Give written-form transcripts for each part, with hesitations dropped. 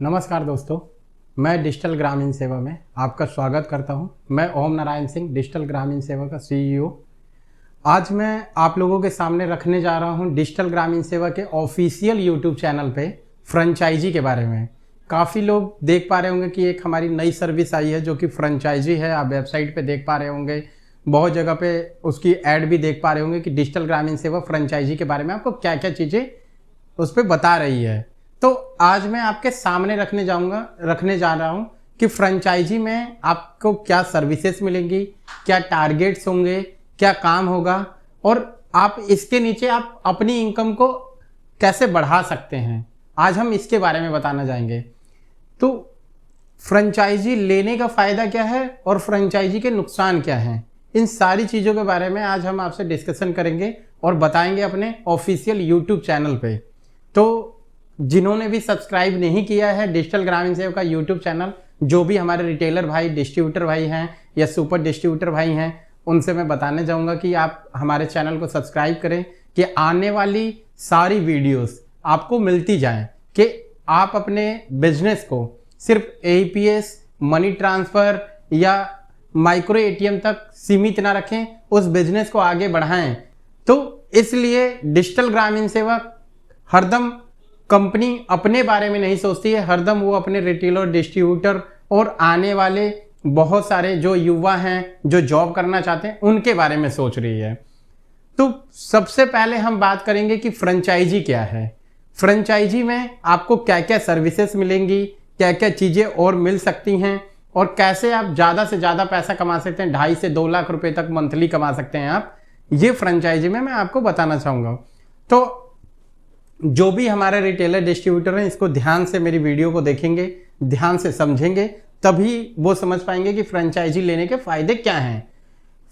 नमस्कार दोस्तों, मैं डिजिटल ग्रामीण सेवा में आपका स्वागत करता हूं। मैं ओम नारायण सिंह, डिजिटल ग्रामीण सेवा का सीईओ। आज मैं आप लोगों के सामने रखने जा रहा हूं डिजिटल ग्रामीण सेवा के ऑफिशियल यूट्यूब चैनल पे फ्रेंचाइजी के बारे में। काफ़ी लोग देख पा रहे होंगे कि एक हमारी नई सर्विस आई है जो कि फ्रेंचाइजी है। आप वेबसाइट पे देख पा रहे होंगे, बहुत जगह पे उसकी ऐड भी देख पा रहे होंगे कि डिजिटल ग्रामीण सेवा फ्रेंचाइजी के बारे में आपको क्या क्या चीज़ें उस पर बता रही है। तो आज मैं आपके सामने रखने जा रहा हूं कि फ्रेंचाइजी में आपको क्या सर्विसेज मिलेंगी, क्या टारगेट्स होंगे, क्या काम होगा और आप इसके नीचे आप अपनी इनकम को कैसे बढ़ा सकते हैं। आज हम इसके बारे में बताना जाएंगे। तो फ्रेंचाइजी लेने का फ़ायदा क्या है और फ्रेंचाइजी के नुकसान क्या हैं, इन सारी चीज़ों के बारे में आज हम आपसे डिस्कशन करेंगे और बताएंगे अपने ऑफिशियल यूट्यूब चैनल पे। तो जिन्होंने भी सब्सक्राइब नहीं किया है डिजिटल ग्रामीण सेवा का यूट्यूब चैनल, जो भी हमारे रिटेलर भाई, डिस्ट्रीब्यूटर भाई हैं या सुपर डिस्ट्रीब्यूटर भाई हैं, उनसे मैं बताने जाऊंगा कि आप हमारे चैनल को सब्सक्राइब करें कि आने वाली सारी वीडियोस आपको मिलती जाएं, कि आप अपने बिजनेस को सिर्फ एईपीएस, मनी ट्रांसफ़र या माइक्रो एटीएम तक सीमित ना रखें, उस बिजनेस को आगे बढ़ाएं। तो इसलिए डिजिटल ग्रामीण सेवा हरदम कंपनी अपने बारे में नहीं सोचती है, हरदम वो अपने रिटेलर, डिस्ट्रीब्यूटर और आने वाले बहुत सारे जो युवा हैं जो जॉब करना चाहते हैं उनके बारे में सोच रही है। तो सबसे पहले हम बात करेंगे कि फ्रेंचाइजी क्या है। फ्रेंचाइजी में आपको क्या क्या सर्विसेज मिलेंगी, क्या क्या चीज़ें और मिल सकती हैं और कैसे आप ज़्यादा से ज़्यादा पैसा कमा सकते हैं। 2.5 से 2 लाख रुपए तक मंथली कमा सकते हैं आप, ये फ्रेंचाइजी में मैं आपको बताना चाहूँगा। तो जो भी हमारे रिटेलर, डिस्ट्रीब्यूटर हैं, इसको ध्यान से मेरी वीडियो को देखेंगे, ध्यान से समझेंगे, तभी वो समझ पाएंगे कि फ्रेंचाइजी लेने के फ़ायदे क्या हैं।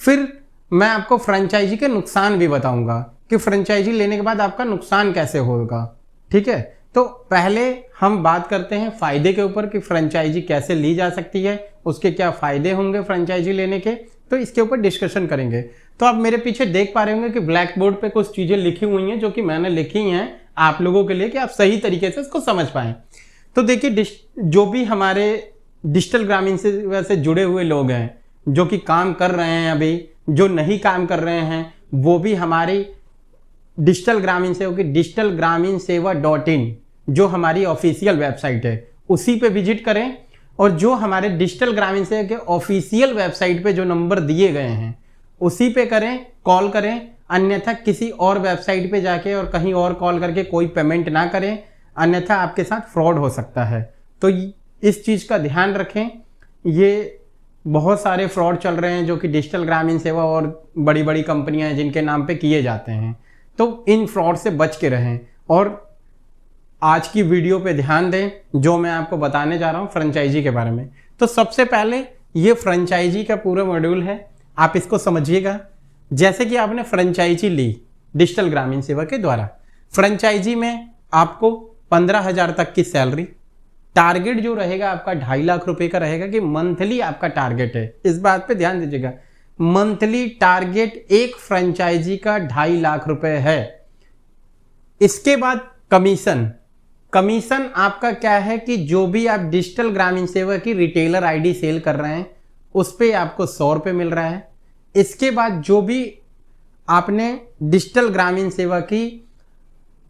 फिर मैं आपको फ्रेंचाइजी के नुकसान भी बताऊंगा कि फ्रेंचाइजी लेने के बाद आपका नुकसान कैसे होगा। ठीक है, तो पहले हम बात करते हैं फ़ायदे के ऊपर कि फ्रेंचाइजी कैसे ली जा सकती है, उसके क्या फ़ायदे होंगे फ्रेंचाइजी लेने के, तो इसके ऊपर डिस्कशन करेंगे। तो आप मेरे पीछे देख पा रहे होंगे कि ब्लैक बोर्ड पे कुछ चीज़ें लिखी हुई हैं जो कि मैंने लिखी हैं आप लोगों के लिए कि आप सही तरीके से इसको समझ पाएं। तो देखिए, जो भी हमारे डिजिटल ग्रामीण सेवा से जुड़े हुए लोग हैं, जो कि काम कर रहे हैं, अभी जो नहीं काम कर रहे हैं, वो भी हमारी डिजिटल ग्रामीण सेवा की digitalgraminsewa.in जो हमारी ऑफिशियल वेबसाइट है उसी पे विजिट करें। और जो हमारे डिजिटल ग्रामीण सेवा के ऑफिशियल वेबसाइट पे जो नंबर दिए गए हैं उसी पे करें, कॉल करें। अन्यथा किसी और वेबसाइट पे जाके और कहीं और कॉल करके कोई पेमेंट ना करें, अन्यथा आपके साथ फ्रॉड हो सकता है। तो इस चीज़ का ध्यान रखें। ये बहुत सारे फ्रॉड चल रहे हैं जो कि डिजिटल ग्रामीण सेवा और बड़ी बड़ी कंपनियां हैं जिनके नाम पे किए जाते हैं। तो इन फ्रॉड से बच के रहें और आज की वीडियो पे ध्यान दें जो मैं आपको बताने जा रहा हूँ फ्रेंचाइजी के बारे में। तो सबसे पहले ये फ्रेंचाइजी का पूरा मॉड्यूल है, आप इसको समझिएगा। जैसे कि आपने फ्रेंचाइजी ली डिजिटल ग्रामीण सेवा के द्वारा, फ्रेंचाइजी में आपको 15,000 तक की सैलरी, टारगेट जो रहेगा आपका 2.5 लाख रुपए का रहेगा कि मंथली आपका टारगेट है। इस बात पे ध्यान दीजिएगा, मंथली टारगेट एक फ्रेंचाइजी का 2.5 लाख रुपए है। इसके बाद कमीशन आपका क्या है कि जो भी आप डिजिटल ग्रामीण सेवा की रिटेलर आईडी सेल कर रहे हैं उस पे आपको 100 रुपये मिल रहा है। इसके बाद जो भी आपने डिजिटल ग्रामीण सेवा की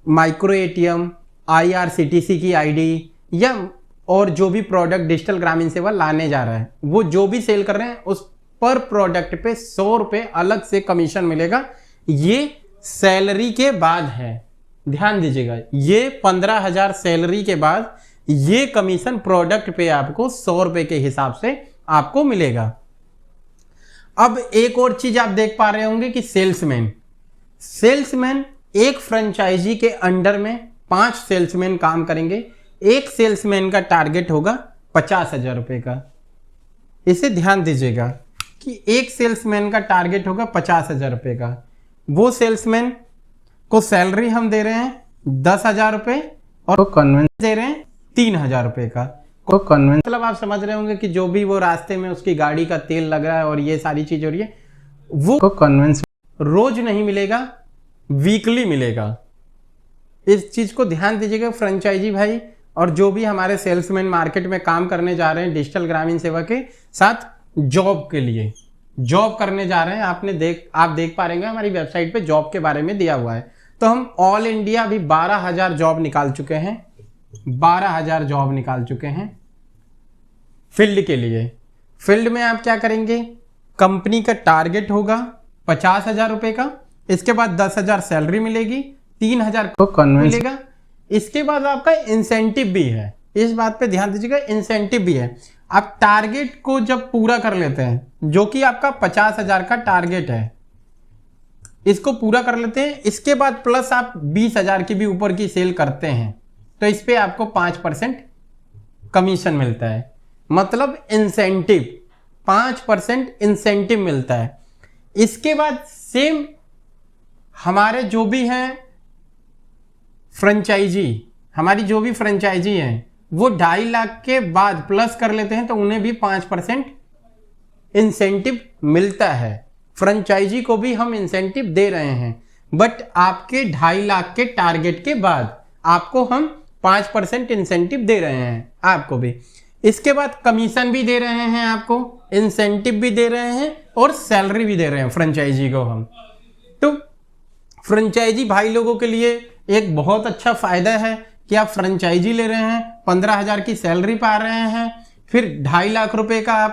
माइक्रो एटीएम, आईआरसीटीसी की आईडी या और जो भी प्रोडक्ट डिजिटल ग्रामीण सेवा लाने जा रहा है, वो जो भी सेल कर रहे हैं उस पर प्रोडक्ट पे 100 रुपये अलग से कमीशन मिलेगा। ये सैलरी के बाद है, ध्यान दीजिएगा, ये 15,000 सैलरी के बाद ये कमीशन प्रोडक्ट पे आपको 100 रुपये के हिसाब से आपको मिलेगा। अब एक और चीज आप देख पा रहे होंगे कि सेल्समैन एक फ्रेंचाइजी के अंडर में 5 सेल्समैन काम करेंगे। एक सेल्समैन का टारगेट होगा 50,000 रुपये का। इसे ध्यान दीजिएगा कि एक सेल्समैन का टारगेट होगा 50,000 रुपये का। वो सेल्समैन को सैलरी हम दे रहे हैं 10,000 रुपये और कन्वेंस दे रहे हैं 3,000 रुपये का। को कन्वेंस मतलब आप समझ रहे होंगे कि जो भी वो रास्ते में उसकी गाड़ी का तेल लग रहा है और ये सारी चीज हो रही है, वो कन्वेंस रोज नहीं मिलेगा, वीकली मिलेगा। इस चीज को ध्यान दीजिएगा फ्रेंचाइजी भाई और जो भी हमारे सेल्समैन मार्केट में काम करने जा रहे हैं डिजिटल ग्रामीण सेवा के साथ जॉब के लिए, जॉब करने जा रहे हैं, आप देख पा रहे हैं हमारी वेबसाइट पे जॉब के बारे में दिया हुआ है। तो हम ऑल इंडिया अभी 12,000 जॉब निकाल चुके हैं, 12,000 जॉब निकाल चुके हैं फील्ड के लिए। फील्ड में आप क्या करेंगे, कंपनी का टारगेट होगा 50,000 रुपए का, इसके बाद 10,000 सैलरी मिलेगी, 3,000 को कन्वेंस मिलेगा। इसके बाद आपका इंसेंटिव भी है, इस बात पे ध्यान दीजिएगा, इंसेंटिव भी है। आप टारगेट को जब पूरा कर लेते हैं, जो कि आपका 50,000 का टारगेट है, इसको पूरा कर लेते हैं, इसके बाद प्लस आप 20,000 की भी ऊपर की सेल करते हैं तो इस पे आपको 5% कमीशन मिलता है, मतलब इंसेंटिव 5% इंसेंटिव मिलता है। इसके बाद सेम हमारे जो भी हैं फ्रेंचाइजी, हमारी जो भी फ्रेंचाइजी हैं वो 2.5 लाख के बाद प्लस कर लेते हैं तो उन्हें भी 5% इंसेंटिव मिलता है। फ्रेंचाइजी को भी हम इंसेंटिव दे रहे हैं, बट आपके 2.5 लाख के टारगेट के बाद आपको हम 5% इंसेंटिव दे रहे हैं आपको भी। इसके बाद कमीशन भी दे रहे हैं आपको, इंसेंटिव भी दे रहे हैं और सैलरी भी दे रहे हैं फ्रेंचाइजी को हम। तो फ्रेंचाइजी भाई लोगों के लिए एक बहुत अच्छा फायदा है कि आप फ्रेंचाइजी ले रहे हैं, 15,000 की सैलरी पा रहे हैं, फिर 2.5 लाख रुपए का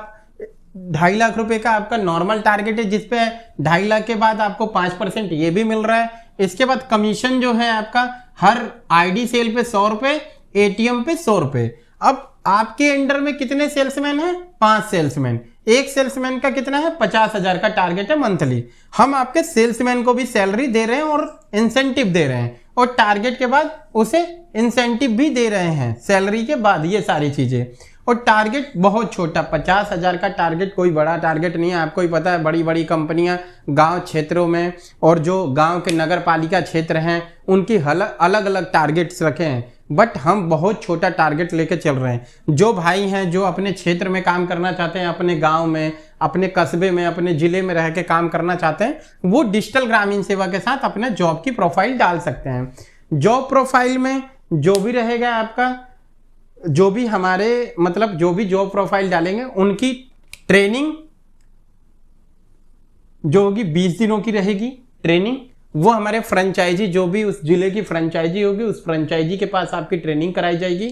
2.5 लाख रुपए का आपका नॉर्मल टारगेट है, जिसपे 2.5 लाख के बाद आपको 5% ये भी मिल रहा है। इसके बाद कमीशन जो है आपका हर आईडी सेल पे 100 रुपए, एटीएम पे 100 रुपए। अब आपके अंडर में कितने सेल्समैन हैं? 5 सेल्समैन। एक सेल्समैन का कितना है? 50,000 का टारगेट है मंथली। हम आपके सेल्समैन को भी सैलरी दे रहे हैं और इंसेंटिव दे रहे हैं, और टारगेट के बाद उसे इंसेंटिव भी दे रहे हैं सैलरी के बाद, ये सारी चीजें। और टारगेट बहुत छोटा, 50,000 का टारगेट कोई बड़ा टारगेट नहीं है। आपको ही पता है बड़ी बड़ी कंपनियां गांव क्षेत्रों में और जो गांव के नगर पालिका क्षेत्र हैं उनकी अलग अलग टारगेट्स रखे हैं, बट हम बहुत छोटा टारगेट लेके चल रहे हैं। जो भाई हैं जो अपने क्षेत्र में काम करना चाहते हैं, अपने गांव में, अपने कस्बे में, अपने जिले में रह के काम करना चाहते हैं, वो डिजिटल ग्रामीण सेवा के साथ अपने जॉब की प्रोफाइल डाल सकते हैं। जॉब प्रोफाइल में जो भी रहेगा आपका, जो भी हमारे मतलब जो भी जॉब प्रोफाइल डालेंगे उनकी ट्रेनिंग जो होगी 20 दिनों की रहेगी ट्रेनिंग। वो हमारे फ्रेंचाइजी, जो भी उस जिले की फ्रेंचाइजी होगी, उस फ्रेंचाइजी के पास आपकी ट्रेनिंग कराई जाएगी।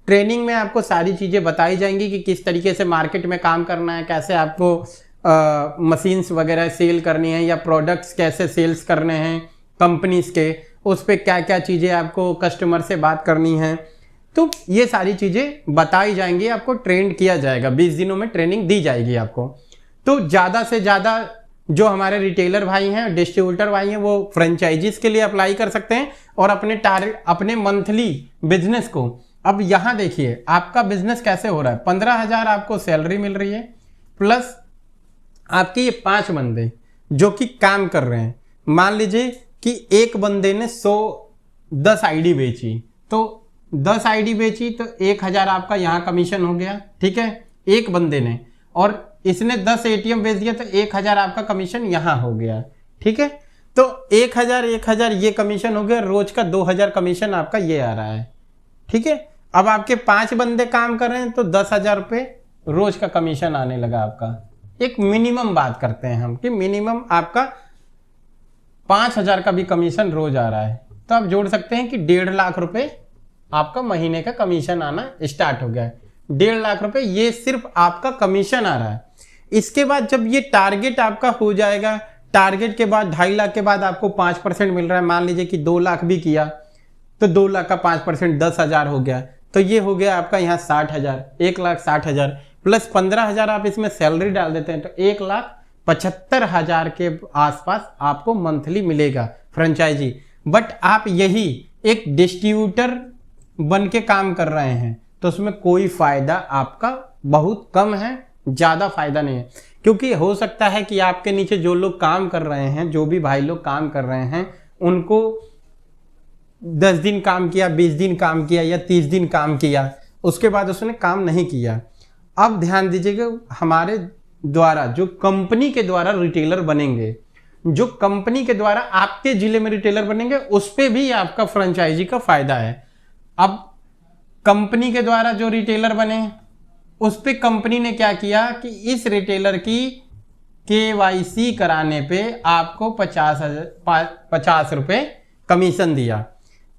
ट्रेनिंग में आपको सारी चीज़ें बताई जाएंगी कि किस तरीके से मार्केट में काम करना है, कैसे आपको मशीन्स वगैरह सेल करनी है या प्रोडक्ट्स कैसे सेल्स करने हैं कंपनीज के, उस पर क्या क्या चीज़ें आपको कस्टमर से बात करनी है। तो ये सारी चीज़ें बताई जाएंगी, आपको ट्रेंड किया जाएगा, 20 दिनों में ट्रेनिंग दी जाएगी आपको। तो ज़्यादा से ज़्यादा जो हमारे रिटेलर भाई हैं, डिस्ट्रीब्यूटर भाई हैं, वो फ्रेंचाइजीज के लिए अप्लाई कर सकते हैं और अपने मंथली बिजनेस को। अब यहाँ देखिए आपका बिजनेस कैसे हो रहा है। 15,000 आपको सैलरी मिल रही है, प्लस आपके ये 5 बंदे जो कि काम कर रहे हैं। मान लीजिए कि एक बंदे ने 10 आईडी बेची, तो 10 आईडी बेची तो 1,000 आपका यहाँ कमीशन हो गया, ठीक है, एक बंदे ने। और इसने 10 एटीएम बेच दिया तो 1,000 आपका कमीशन यहाँ हो गया, ठीक है। तो 1,000 ये कमीशन हो गया, रोज का 2,000 कमीशन आपका ये आ रहा है, ठीक है। अब आपके 5 बंदे काम कर रहे हैं तो 10,000 रुपये रोज का कमीशन आने लगा आपका। एक मिनिमम बात करते हैं हम कि मिनिमम आपका 5,000 का भी कमीशन रोज आ रहा है, तो आप जोड़ सकते हैं कि 1.5 लाख रुपए आपका महीने का कमीशन आना स्टार्ट हो गया है। 1.5 लाख रुपए ये सिर्फ आपका कमीशन आ रहा है। इसके बाद जब ये टारगेट आपका हो जाएगा, टारगेट के बाद 2.5 लाख के बाद आपको 5% मिल रहा है। मान लीजिए कि 2 लाख भी किया तो 2 लाख का 5% 10,000 हो गया, तो ये हो गया आपका यहाँ 60,000, 1,60,000 प्लस 15,000 आप इसमें सैलरी डाल देते हैं तो 1,75,000 के आसपास आपको मंथली मिलेगा फ्रेंचाइजी। बट आप यही एक डिस्ट्रीब्यूटर बन के काम कर रहे हैं तो उसमें कोई फायदा आपका बहुत कम है, ज़्यादा फायदा नहीं है। क्योंकि हो सकता है कि आपके नीचे जो लोग काम कर रहे हैं, जो भी भाई लोग काम कर रहे हैं, उनको 10 दिन काम किया, 20 दिन काम किया या 30 दिन काम किया, उसके बाद उसने काम नहीं किया। अब ध्यान दीजिएगा, हमारे द्वारा जो कंपनी के द्वारा रिटेलर बनेंगे, जो कंपनी के द्वारा आपके जिले में रिटेलर बनेंगे, उस पर भी आपका फ्रेंचाइजी का फायदा है। अब कंपनी के द्वारा जो रिटेलर बने उस पे कंपनी ने क्या किया कि इस रिटेलर की KYC कराने पे आपको 50 रुपये कमीशन दिया।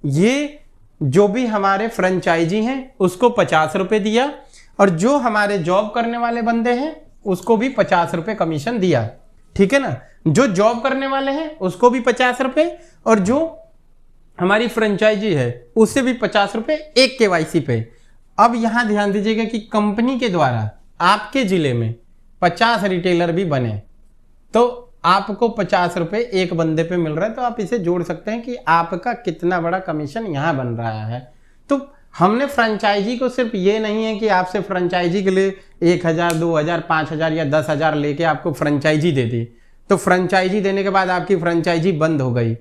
ये जो भी हमारे फ्रेंचाइजी हैं उसको 50 रुपये दिया और जो हमारे जॉब करने वाले बंदे हैं उसको भी 50 रुपये कमीशन दिया। ठीक है ना, जो जॉब करने वाले हैं उसको भी 50 रुपये और जो हमारी फ्रेंचाइजी है उससे भी 50 रुपये एक KYC पे। अब यहां ध्यान दीजिएगा कि कंपनी के द्वारा आपके जिले में 50 रिटेलर भी बने तो आपको 50 रुपये एक बंदे पे मिल रहा है। तो आप इसे जोड़ सकते हैं कि आपका कितना बड़ा कमीशन यहां बन रहा है। तो हमने फ्रेंचाइजी को सिर्फ ये नहीं है कि आपसे फ्रेंचाइजी के लिए 1000, 2000, 5000 या 10,000 लेके आपको फ्रेंचाइजी दे दी, तो फ्रेंचाइजी देने के बाद आपकी फ्रेंचाइजी बंद हो गई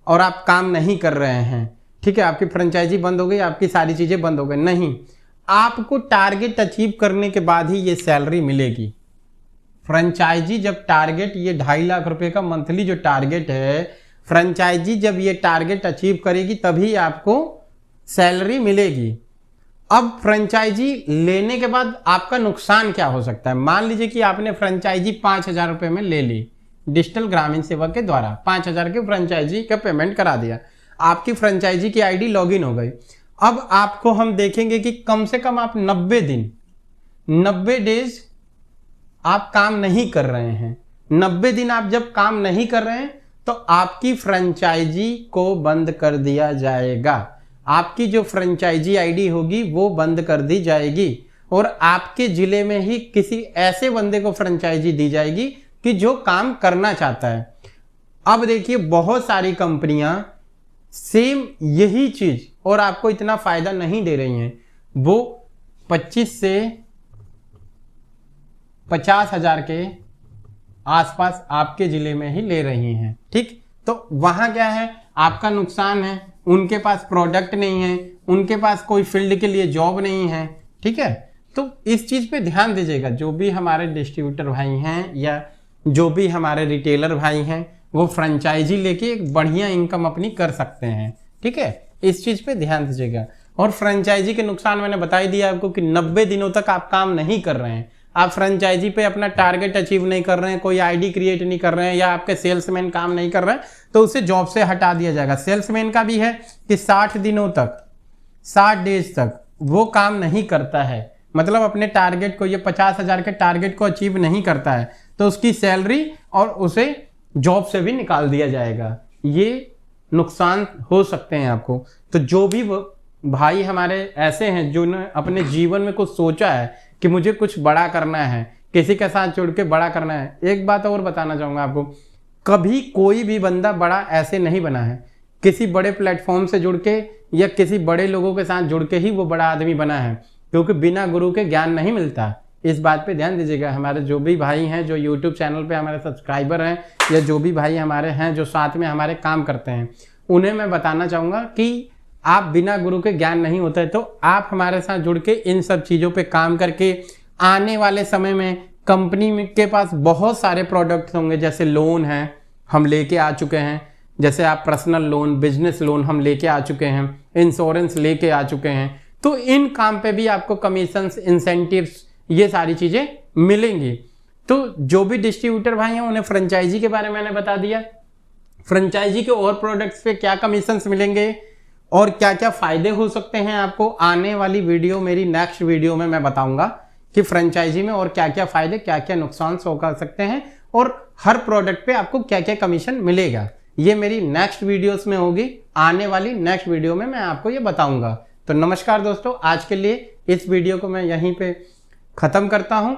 और आप काम नहीं कर रहे हैं। ठीक है, आपकी फ्रेंचाइजी बंद हो गई, आपकी सारी चीज़ें बंद हो गई। नहीं, आपको टारगेट अचीव करने के बाद ही ये सैलरी मिलेगी। फ्रेंचाइजी जब टारगेट, ये 2.5 लाख रुपए का मंथली जो टारगेट है, फ्रेंचाइजी जब ये टारगेट अचीव करेगी तभी आपको सैलरी मिलेगी। अब फ्रेंचाइजी लेने के बाद आपका नुकसान क्या हो सकता है? मान लीजिए कि आपने फ्रेंचाइजी 5,000 रुपये में ले ली डिजिटल ग्रामीण सेवा के द्वारा, 5,000 की फ्रेंचाइजी का पेमेंट करा दिया, आपकी फ्रेंचाइजी की आईडी लॉगिन हो गई। अब आपको हम देखेंगे कि कम से कम आप 90 डेज आप काम नहीं कर रहे हैं। 90 दिन आप जब काम नहीं कर रहे हैं तो आपकी फ्रेंचाइजी को बंद कर दिया जाएगा। आपकी जो फ्रेंचाइजी आईडी होगी वो बंद कर दी जाएगी और आपके जिले में ही किसी ऐसे बंदे को फ्रेंचाइजी दी जाएगी कि जो काम करना चाहता है। अब देखिए, बहुत सारी कंपनियां सेम यही चीज और आपको इतना फायदा नहीं दे रही हैं, वो 25 से 50,000 के आसपास आपके जिले में ही ले रही हैं। ठीक, तो वहां क्या है, आपका नुकसान है। उनके पास प्रोडक्ट नहीं है, उनके पास कोई फील्ड के लिए जॉब नहीं है। ठीक है, तो इस चीज पे ध्यान दीजिएगा। जो भी हमारे डिस्ट्रीब्यूटर भाई हैं या जो भी हमारे रिटेलर भाई हैं, वो फ्रेंचाइजी लेके एक बढ़िया इनकम अपनी कर सकते हैं। ठीक है, इस चीज पे ध्यान दीजिएगा। और फ्रेंचाइजी के नुकसान मैंने बता ही दिया आपको कि 90 दिनों तक आप काम नहीं कर रहे हैं, आप फ्रेंचाइजी पे अपना टारगेट अचीव नहीं कर रहे हैं, कोई आईडी क्रिएट नहीं कर रहे हैं या आपके सेल्समैन काम नहीं कर रहे हैं, तो उसे जॉब से हटा दिया जाएगा। सेल्समैन का भी है कि 60 दिनों तक, 60 डेज तक वो काम नहीं करता है, मतलब अपने टारगेट को, ये 50,000 के टारगेट को अचीव नहीं करता है, तो उसकी सैलरी और उसे जॉब से भी निकाल दिया जाएगा। ये नुकसान हो सकते हैं आपको। तो जो भी भाई हमारे ऐसे हैं जो ने अपने जीवन में कुछ सोचा है कि मुझे कुछ बड़ा करना है, किसी के साथ जुड़ के बड़ा करना है, एक बात और बताना चाहूँगा आपको, कभी कोई भी बंदा बड़ा ऐसे नहीं बना है। किसी बड़े प्लेटफॉर्म से जुड़ के या किसी बड़े लोगों के साथ जुड़ के ही वो बड़ा आदमी बना है, क्योंकि बिना गुरु के ज्ञान नहीं मिलता। इस बात पे ध्यान दीजिएगा। हमारे जो भी भाई हैं जो यूट्यूब चैनल पे हमारे सब्सक्राइबर हैं या जो भी भाई हमारे हैं जो साथ में हमारे काम करते हैं, उन्हें मैं बताना चाहूँगा कि आप बिना गुरु के ज्ञान नहीं होता है। तो आप हमारे साथ जुड़ के इन सब चीज़ों पे काम करके आने वाले समय में कंपनी के पास बहुत सारे प्रोडक्ट्स होंगे, जैसे लोन है हम लेके आ चुके हैं, जैसे आप पर्सनल लोन, बिजनेस लोन हम लेके आ चुके हैं, इंश्योरेंस लेके आ चुके हैं। तो इन काम पे भी आपको कमीशंस, इंसेंटिव्स, ये सारी चीज़ें मिलेंगी। तो जो भी डिस्ट्रीब्यूटर भाई हैं उन्हें फ्रेंचाइजी के बारे में मैंने बता दिया, फ्रेंचाइजी के और प्रोडक्ट्स पे क्या कमीशंस मिलेंगे और क्या क्या फ़ायदे हो सकते हैं आपको। आने वाली वीडियो, मेरी नेक्स्ट वीडियो में मैं बताऊंगा कि फ्रेंचाइजी में और क्या क्या फ़ायदे, क्या क्या नुकसान हो सकते हैं और हर प्रोडक्ट पे आपको क्या क्या कमीशन मिलेगा। ये मेरी नेक्स्ट वीडियोस में होगी, आने वाली नेक्स्ट वीडियो में मैं आपको ये बताऊंगा। तो नमस्कार दोस्तों, आज के लिए इस वीडियो को मैं यहीं पे ख़त्म करता हूँ।